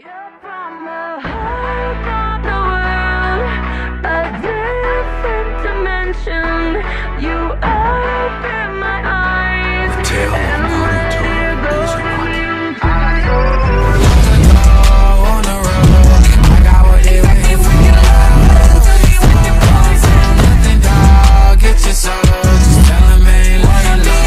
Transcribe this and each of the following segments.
You're from the heart of the world, a different dimension. You open my eyes, Tale of and I'm Naruto ready to go is to what? you. On the road, I got what they waiting for. Nothing, dog. Get your soul. Just tell 'em ain't lying low.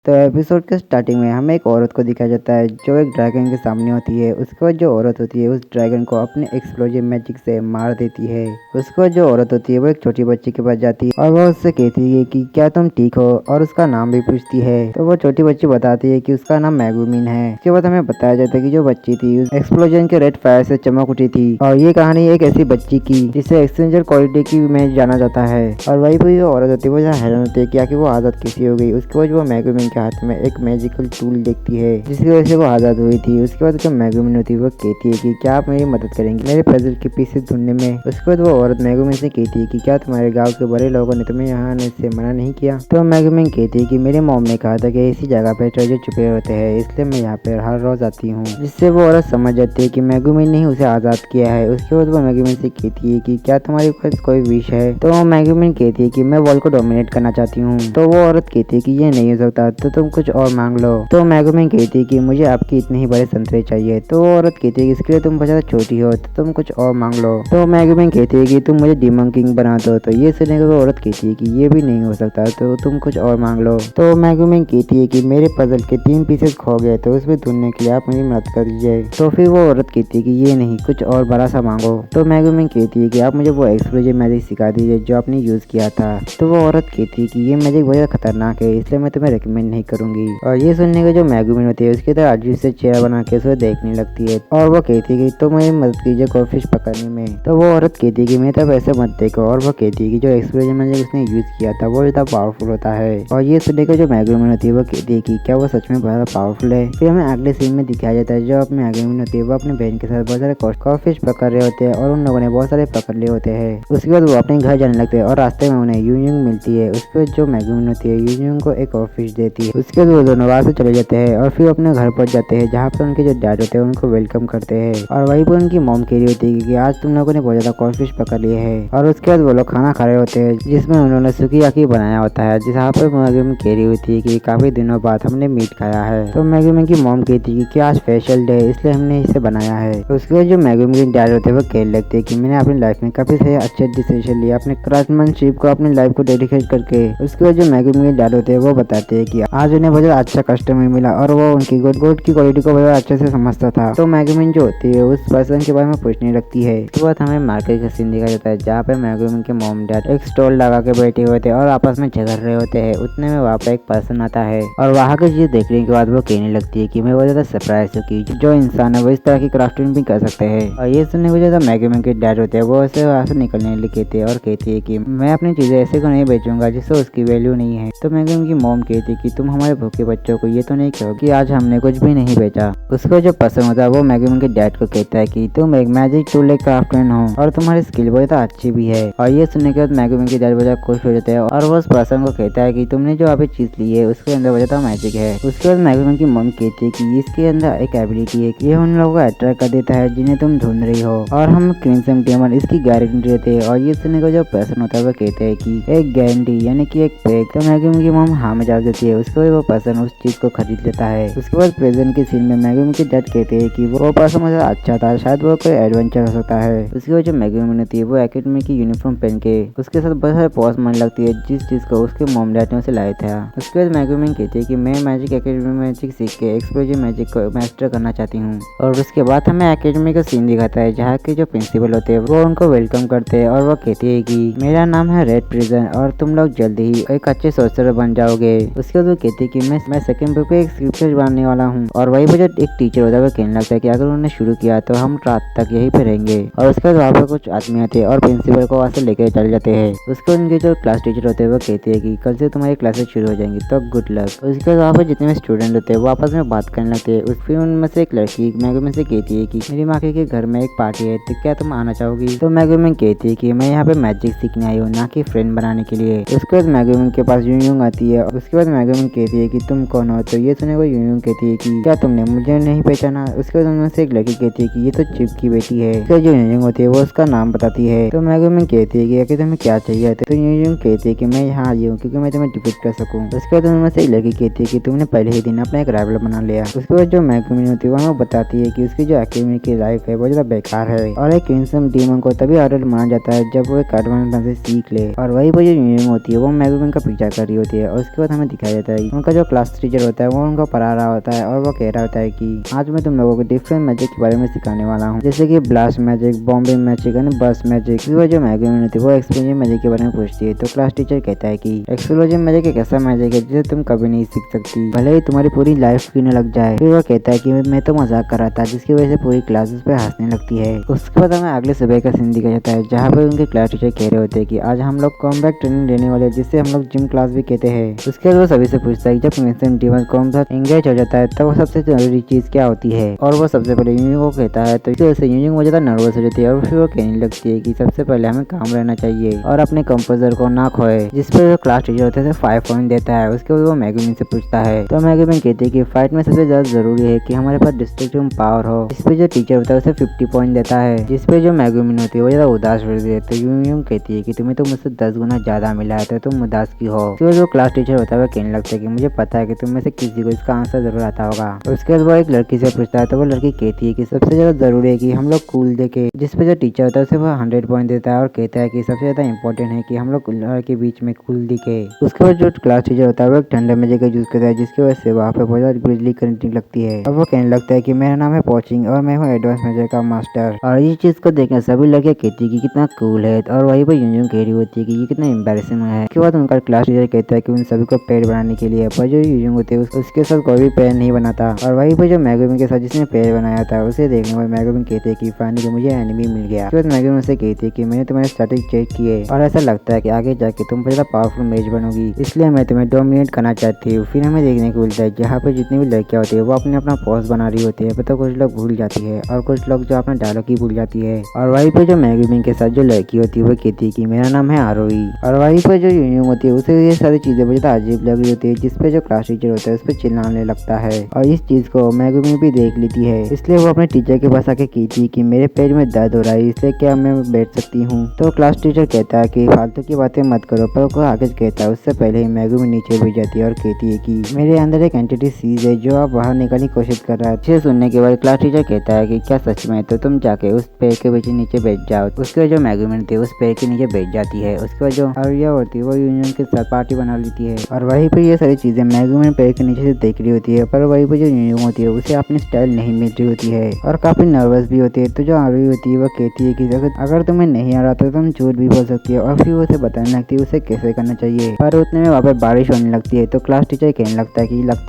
तो episode के starting में हमें एक औरत को दिखाया जाता है जो एक ड्रैगन के सामने होती है। उसके बाद जो औरत होती है उस ड्रैगन को अपने एक्सप्लोजिव मैजिक से मार देती है। उसके बाद जो औरत होती है वो एक छोटी बच्ची के पास जाती है और वो उससे कहती है कि क्या तुम ठीक हो, और उसका नाम भी पूछती है। तो वो छोटी बच्ची बताती है कि उसका नाम मेगुमिन है। उसके बाद हमें बताया जाता है कि जो बच्ची थी उस एक्सप्लोजन के रेड फायर से चमक उठी थी, और ये कहानी एक ऐसी बच्ची की जिसे एक्सचेंजर क्वालिटी की में जाना जाता है। और वही भी जो औरत होती है वो जहाँ हैरान होती है कि आखिर वो आजाद कैसी हो गई। उसके बाद वो मेगुमिन के हाथ में एक मैजिकल टूल देखती है जिसकी वजह से वो आजाद हुई थी। उसके बाद जो मेगुमिन होती है वो कहती है कि क्या आप मेरी मदद करेंगे मेरे पजल के पीसेस ढूंढने में। उसके बाद वो औरत मेगुमिन से कहती है कि क्या तुम्हारे गांव के बड़े लोगों ने तुम्हें यहाँ आने से मना नहीं किया। तो मेगुमिन कहती है कि मेरे मॉम ने कहा था कि इसी जगह पे ट्रेजर छुपे होते हैं, इसलिए मैं यहाँ पे हर रोज आती हूँ। जिससे वो औरत समझ जाती है कि मेगुमिन ने ही उसे आजाद किया है। उसके बाद वो मेगुमिन से कहती है कि क्या तुम्हारे पास कोई विश है। तो मेगुमिन कहती है कि मैं वर्ल्ड को डोमिनेट करना चाहती हूँ। तो वो औरत कहती है कि ये नहीं हो सकता, तो तुम कुछ और मांग लो। तो मेगुमिन कहती है कि मुझे आपकी इतने ही बड़े संतरे चाहिए। तो वो औरत कहती है कि इसके लिए तुम बहुत ज्यादा छोटी हो, तो तुम कुछ और मांग लो। तो मेगुमिन कहती है कि तुम मुझे डीमन किंग बना दो। तो ये सुनने को औरत कहती है कि ये भी नहीं हो सकता, तो तुम कुछ और मांग लो। तो मेगुमिन कहती है कि मेरे पजल के 3 पीसेस खो गए, तो उसमें ढूंढने के लिए आप मेरी मदद कर दीजिए। तो फिर वो औरत कहती है कि ये नहीं, कुछ और बड़ा सा मांगो। तो मेगुमिन कहती है कि आप मुझे वो एक्सप्लोजिव मैजिक सिखा दीजिए जो आपने यूज किया था। तो वो औरत कहती है कि ये मैजिक बहुत ज्यादा खतरनाक है, इसलिए मैं तुम्हें रिकमेंड नहीं करूंगी। और ये सुनने को जो मेगुमिन होती है उसके तरह अजीब से चेहरा बना के उसे देखने लगती है और वो कहती है कि तुम मेरी मदद कीजिए गोल्डफिश पकड़ने में। तो वो औरत कहती है कि मैं तब ऐसे मत देखो। और वो कहती है कि जो एक्सप्लोजन मैजिक उसने यूज किया था वो ज्यादा पावरफुल होता है। और ये सुनने को जो मेगुमिन होती है वो कहती है कि क्या वो सच में बहुत पावरफुल है। फिर हमें अगले सीन में दिखाया जाता है जो अपने मेगुमिन होती है वो अपनी बहन के साथ बहुत सारे गोल्डफिश पकड़ रहे होते हैं और उन लोगों ने बहुत सारे पकड़ लिए होते हैं। उसके बाद वो अपने घर जाने लगते हैं और रास्ते में उन्हें यूनियन मिलती है। उसके बाद जो मेगुमिन होती है यूनियन को एक और फिश देती है। उसके बाद वो दोनों वहां से चले जाते हैं और फिर अपने घर पहुंच जाते हैं जहाँ पे उनके जो डैड होते हैं उनको वेलकम करते हैं। और वहीं पर उनकी मॉम कह रही होती है कि आज तुम लोगों ने बहुत ज्यादा गोल्डफिश पकड़ लिए हैं। और उसके बाद वो लोग खाना खा रहे होते हैं जिसमें उन्होंने सुकियाकी बनाया होता है, जहाँ पर मेगुमिन कह रही होती है कि काफी दिनों बाद हमने मीट खाया है। तो मेगुमिन की मॉम कहती है कि आज स्पेशल डे इसलिए हमने इसे बनाया है। तो उसके बाद जो मेगुमिन के डैड होते हैं वो कहने लगते हैं कि मैंने अपनी लाइफ में काफी सारे अच्छे डिसीजन लिए अपने क्राफ्टमैनशिप को अपनी लाइफ को डेडिकेट करके। उसके बाद जो मेगुमिन के डैड होते हैं वो बताते हैं कि आज उन्हें बहुत अच्छा कस्टमर मिला और वो उनकी गोट की क्वालिटी को बहुत अच्छे से समझता था। तो मेगुमिन जो होती है उस पर्सन के बारे में पूछने लगती है। तो बाद हमें मार्केट का सीन दिखाया जाता है जहाँ पे मेगुमिन के मॉम डैड एक स्टॉल लगा के बैठे होते हैं और आपस में झगड़ रहे होते हैं। उतने में वहाँ पे एक पर्सन आता है और वहाँ की चीज देखने के बाद वो कहने लगती है कि मैं बहुत ज्यादा सरप्राइज हूँ कि जो इंसान है वो इस तरह की क्राफ्टिंग भी कर सकते हैं। और ये सुनने को ज्यादा मेगुमिन के डैड होते हैं वो ऐसे वहाँ से निकलने लगे कहते हैं और कहती है कि मैं अपनी चीजें ऐसे को नहीं बेचूंगा जिससे उसकी वैल्यू नहीं है। तो मेगुमिन की मॉम कहती है कि तुम हमारे भूखे बच्चों को ये तो नहीं कहो कि आज हमने कुछ भी नहीं बेचा। उसको जो पसंद होता है वो मेगुमिन के डैड को कहता है कि तुम एक मैजिक टूल एक क्राफ्टमैन हो और तुम्हारी स्किल बहुत अच्छी भी है। और ये सुनने के बाद मेगुमिन के डैड बहुत खुश हो जाते हैं और वो उस पर्सन को कहता है कि तुमने जो अभी चीज ली है उसके अंदर बहुत ज्यादा मैजिक है। उसके बाद मेगुमिन की मॉम कहती है कि इसके अंदर एक एबिलिटी है कि ये उन लोगों को अट्रैक्ट कर देता है जिन्हें तुम ढूंढ रही हो और हम क्रिम्सन डेमन इसकी गारंटी देते हैं। और ये सुनने को जो पर्सन होता है वो कहते हैं कि एक गारंटी यानी कि एक पैक। तो मेगुमिन की मॉम हाँ में जवाब देती है। उसके बाद वो पर्सन उस चीज को खरीद लेता है। उसके बाद प्रेजेंट के सीन में मेगुमिन के डैड कहते हैं कि वो पर्सन मुझे अच्छा था, शायद वो कोई एडवेंचर हो सकता है। उसके बाद जो मेगुमिन होती है वो एकेडमी की यूनिफॉर्म पहन के उसके साथ बहुत सारे पॉज मारने लगती है जिस चीज को उसके मॉम डैड ने उसे लाया था। उसके बाद मेगुमिन कहती है कि मैं मैजिक एकेडमी में मैजिक सीख के एक्सप्लोजिव मैजिक को मास्टर करना चाहती हूँ। और उसके बाद हमें एकेडमी का सीन दिखाता है जहाँ के जो प्रिंसिपल होते हैं वो उनको वेलकम करते हैं और वो कहती है कि मेरा नाम है रेड प्रिजन और तुम लोग जल्दी ही एक अच्छे सोल्जर बन जाओगे। उसके बाद वो कहती है कि मैं सेकंड बुक पे एक स्क्रिप्चर बनने वाला हूँ। और वही पर जो एक टीचर होता है वो कहने लगता है कि अगर उन्होंने शुरू किया तो हम रात तक यहीं पे रहेंगे। और उसके बाद वहाँ पे कुछ आदमी आते हैं और प्रिंसिपल को वहाँ से लेकर चले जाते हैं। उसके बाद उनके जो क्लास टीचर होते हैं वो कहते हैं कि कल से तुम्हारी क्लासेस शुरू हो जाएंगी तो गुड लक। उसके बाद वहाँ पर जितने भी स्टूडेंट होते हैं वो आपस में बात करने लगते हैं। फिर उनमें से एक लड़की मेगुमिन से कहती है कि मेरी माँ के घर में एक पार्टी है तो क्या तुम आना चाहोगी। तो मेगुमिन कहती है कि मैं यहाँ पे मैजिक सीखने आई हूँ ना कि फ्रेंड बनाने के लिए। उसके बाद मेगुमिन के पास यूनियन आती है। उसके बाद मेगुमिन मैगुमिन कहती है कि तुम कौन हो। तो ये सुने वो यूं कहती है कि क्या तुमने मुझे नहीं पहचाना। उसके बाद उनमें से एक लड़की कहती है कि ये तो चिप की बेटी है। तो जो यूं होती है वो उसका नाम बताती है। तो मैगुमिन कहती है कि आखिर तुम्हें क्या चाहिए। तो यूं कहती है कि मैं यहाँ आई हूँ क्योंकि मैं तुम्हें डिफीट कर सकूँ। उसके बाद उनमें से एक लड़की कहती है कि तुमने पहले ही दिन अपना एक राइवल बना लिया। उसके बाद जो मैगुमिन होती है वो बताती है कि उसकी जो एकेडमी की लाइफ है वो ज्यादा बेकार है और एक क्रिम्सन डीमन को तभी अडल्ट माना जाता है जब वो एक एडवांस ढंग से सीख ले। और वही पर जो यूनिंग होती है वो मैगुमिन का पीछा कर रही होती है। और उसके बाद हमें दिखाया जाता है उनका जो क्लास टीचर होता है वो उनको पढ़ा रहा होता है और वो कह रहा होता है कि आज मैं तुम लोगों को डिफरेंट मैजिक के बारे में सिखाने वाला हूँ, जैसे कि blast magic, Bombay magic and बस मैजिक। वो जो मैगुमिन होती है वो एक्सप्लोजन मैजिक के बारे में पूछती है। तो क्लास टीचर कहता है कि एक्सप्लोजन मैजिक एक ऐसा मैजिक है जिसे तुम कभी नहीं सीख सकती, भले ही तुम्हारी पूरी लाइफ क्यों न लग जाए। फिर वो कहता है कि मैं तो मजाक कर रहा था, जिसकी वजह से पूरी क्लास उस पर हंसने लगती है। उसके बाद हमें अगले सुबह का सीन दिखाया जाता है जहाँ पर उनके क्लास टीचर कह रहे होते हैं कि आज हम लोग कॉम्बैट ट्रेनिंग देने वाले हैं, जिससे हम लोग जिम क्लास भी कहते हैं। उसके बाद वो सभी से पूछता है कि जब क्रिम्सन डीमन कॉम्बैट एंगेज हो जाता है तब वो सबसे जरूरी चीज क्या होती है। और वो सबसे पहले यूनिंग को कहता है। तो इसी वजह से यूनिंग वो ज्यादा नर्वस हो जाती है और फिर वो कहने लगती है कि सबसे पहले हमें काम रहना चाहिए और अपने कंपोजर को ना खोए, जिस पर जो क्लास टीचर होता है 5 पॉइंट देता है। उसके बाद वो मैगुमिन से पूछता है। तो मैगुमिन कहती है कि फाइट में सबसे ज्यादा जरूरी है कि हमारे पास डिस्ट्रक्टिव पावर हो, जिस पे जो टीचर होता है उसे 50 पॉइंट देता है, जिस पे जो मैगुमिन होती है वो ज्यादा उदास रहती है। तो यूं कहती है कि तुम्हें तो मुझसे 10 गुना ज्यादा मिला है तो तुम उदास की हो। तो जो क्लास टीचर होता है वो कहने लगता है कि मुझे पता है कि तुम में से किसी को इसका आंसर जरूर आता होगा। उसके बाद वो एक लड़की से पूछता है। तो वो लड़की कहती है कि सबसे ज्यादा जरूरी है कि हम लोग कूल देखे, जिस पे जो टीचर होता है उसे वो 100 पॉइंट देता है और कहता है कि सबसे ज्यादा इंपॉर्टेंट है कि हम लोग के बीच में कूल दिखे। उसके बाद जो क्लास टीचर होता है वो एक ठंडा मैजिक का यूज करता है, जिसकी वजह से वहाँ पे बहुत ज्यादा बिजली करंट लगती है। और वो कहने लगता है कि मेरा नाम है पोचिंग और मैं हूँ एडवांस मैजिक का मास्टर। और ये चीज को देखकर सभी लड़के कहती है कि कितना कूल है। और वही पर यूं कह रही होती है कि ये कितना एम्बैरेसिंग है। उसके बाद उनका क्लास टीचर कहता है कि उन सभी को पेड़ बनाने के लिए, पर जो यूं होते हैं उसके साथ कोई भी पेड़ नहीं बनाता। और वही पर जो मैगुमिन के साथ जिसने पेड़ बनाया था उसे देखने में मैगुमिन कहते हैं कि फाइनली मुझे एनिमी मिल गया। उसके बाद मैगुमिन से कहती है कि मैंने तुम्हारे स्टैटिक चेक किए और ऐसा लगता है कि आगे जाके तुम ज्यादा पावरफुल मेज बनोगी, इसलिए मैं तुम्हें डोमिनेट करना चाहती हूँ। फिर हमें देखने को मिलता है जहाँ पे जितनी भी लड़कियां होती है वो अपने अपना पोस्ट बना रही होती है, तो कुछ लोग भूल जाती है और कुछ लोग जो अपना डायलॉग ही भूल जाती है। और वहीं पे जो मैगुमिन के साथ जो लड़की होती है वो कहती है कि मेरा नाम है आरोही। और वहीं पे जो यूनियन होती है उसे ये सारी चीजें बहुत अजीब लग रही होती है, जिसपे जो क्लास टीचर होता है उस पर चिल्लाने लगता है। और इस चीज को मैगुमिन भी देख लेती है, इसलिए वो अपने टीचर के पास आके कहती है कि मेरे पेट में दर्द हो रहा है, इसलिए क्या मैं बैठ सकती हूँ। तो क्लास टीचर कहता है कि फालतू की बातें मत करो, पर वो आगे कहता है उससे पहले ही मैगुमिन नीचे गिर जाती है और कहती है कि मेरे अंदर एक एंटिटी सीज है जो आप बाहर निकालने की कोशिश कर रहा है। इसे सुनने के बाद क्लास टीचर कहता है कि क्या सच में, तो तुम जाके उस पेड़ के पीछे नीचे बैठ जाओ। उसके बाद जो मैगुमिन थी उस पेड़ के नीचे बैठ जाती है। उसके बाद जो आर्या होती है वो यूनियन के साथ पार्टी बना लेती है। और वहीं पे ये सारी चीजें मैगुमिन पेड़ के नीचे से देख रही होती है, पर वहीं पे जो यूनियन होती है उसे अपनी स्टाइल नहीं मिल रही होती है और काफी नर्वस भी होती है। तो जो आर्या होती है वो कहती है कि अगर तुम्हें नहीं आ रहा तो तुम झूठ भी बोल सकती है। और फिर उसे बताने लगती है उसे कैसे करना चाहिए। पर उतने में वहाँ पे बारिश होने लगती है। तो क्लास टीचर कहने लगता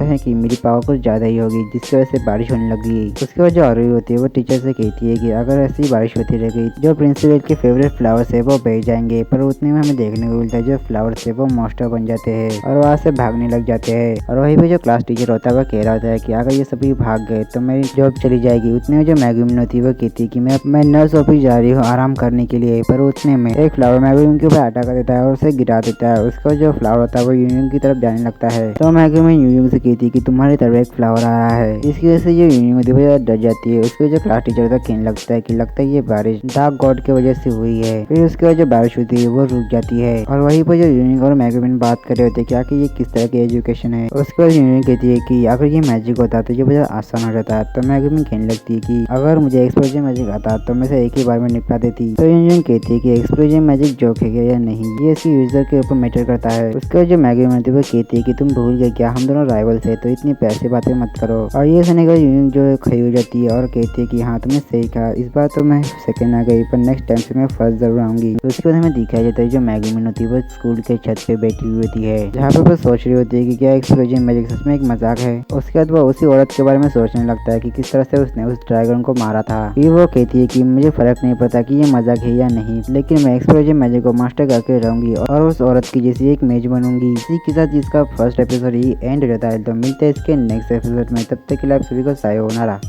है कि मेरी पावर कुछ ज्यादा ही होगी, जिसकी वजह से बारिश होने लगी। उसके बाद जो आरोही होती है वो टीचर से कहती है कि अगर ऐसी बारिश होती रह गई जो प्रिंसिपल के फेवरेट फ्लावर्स है वो बह जाएंगे। पर उतने में हमें देखने को मिलता है जो फ्लावर्स है वो मॉन्स्टर बन जाते हैं और वहाँ से भागने लग जाते हैं। और वहीं पे जो क्लास टीचर होता है वो कह रहा होता है कि अगर ये सभी भाग गए तो मेरी जॉब चली जाएगी। उतने में जो मैगुमिन होती है वो कहती है कि मैं नर्स ऑफिस जा रही हूँ आराम करने के लिए। पर उतने में एक फ्लावर मैगुमिन के ऊपर अटैक कर देता है और उसे गिरा देता है। उसका जो फ्लावर होता है वो यूनियन की तरफ जाने लगता है। तो मैगुमिन यूनियन से कहती है कि तुम्हारी तरफ एक फ्लावर आ रहा है। इसकी वजह से जो यूनियन होती है डर जाती है। उसके जो क्लास टीचर होता है कहने लगता है ये बारिश डार्क गॉड की वजह से हुई है। फिर उसके बाद जो बारिश होती है वो रुक जाती है। और वहीं पर जो यूनियन और मैगुमिन बात कर रहे होते हैं कि ये किस तरह की एजुकेशन है। उसके बाद यूनियन कहती है कि अगर ये मैजिक होता तो ये बहुत आसान हो जाता। तो मैगुमिन कहने लगती है कि अगर मुझे एक्सप्लोजन मैजिक आता तो मैं से एक ही बार में निपटा देती। तो यूनियन कहती है कि एक्सप्लोजन मैजिक जोक है या नहीं ये इसकी यूजर के ऊपर मैटर करता है। उसके बाद जो मैगुमिन होती है वो कहती है कि तुम भूल गए क्या हम दोनों राइवल्स है, तो इतनी पैसे बातें मत करो। और ये सुनने का यूनियन जो खड़ी हो जाती है और कहती है कि हाँ तुमने सही कहा, इस बार तो मैं सेकंड आ गई पर नेक्स्ट टाइम से मैं फर्स्ट जरूर आऊंगी। तो उसके बाद हमें दिखाया जाता है जो मैगुमिन होती है वो स्कूल के छत पे बैठी हुई होती है जहाँ पे वो सोच रही होती है कि क्या एक्सप्लोजन मैजिक सच में एक मजाक है। उसके बाद वो उसी औरत के बारे में सोचने लगता है कि किस तरह से उसने उस ड्रैगन को मारा था। फिर वो कहती है कि मुझे फर्क नहीं पड़ता कि ये मजाक है या नहीं, लेकिन मैं एक्सप्लोजन मैजिक को मास्टर करके रहूंगी और उस औरत की जैसी एक मेज बनूंगी। इसी के साथ इसका फर्स्ट एपिसोड ही एंड हो जाता है। तो मिलते हैं इसके नेक्स्ट एपिसोड में, तब तक के लिए आप सभी को सायोनारा।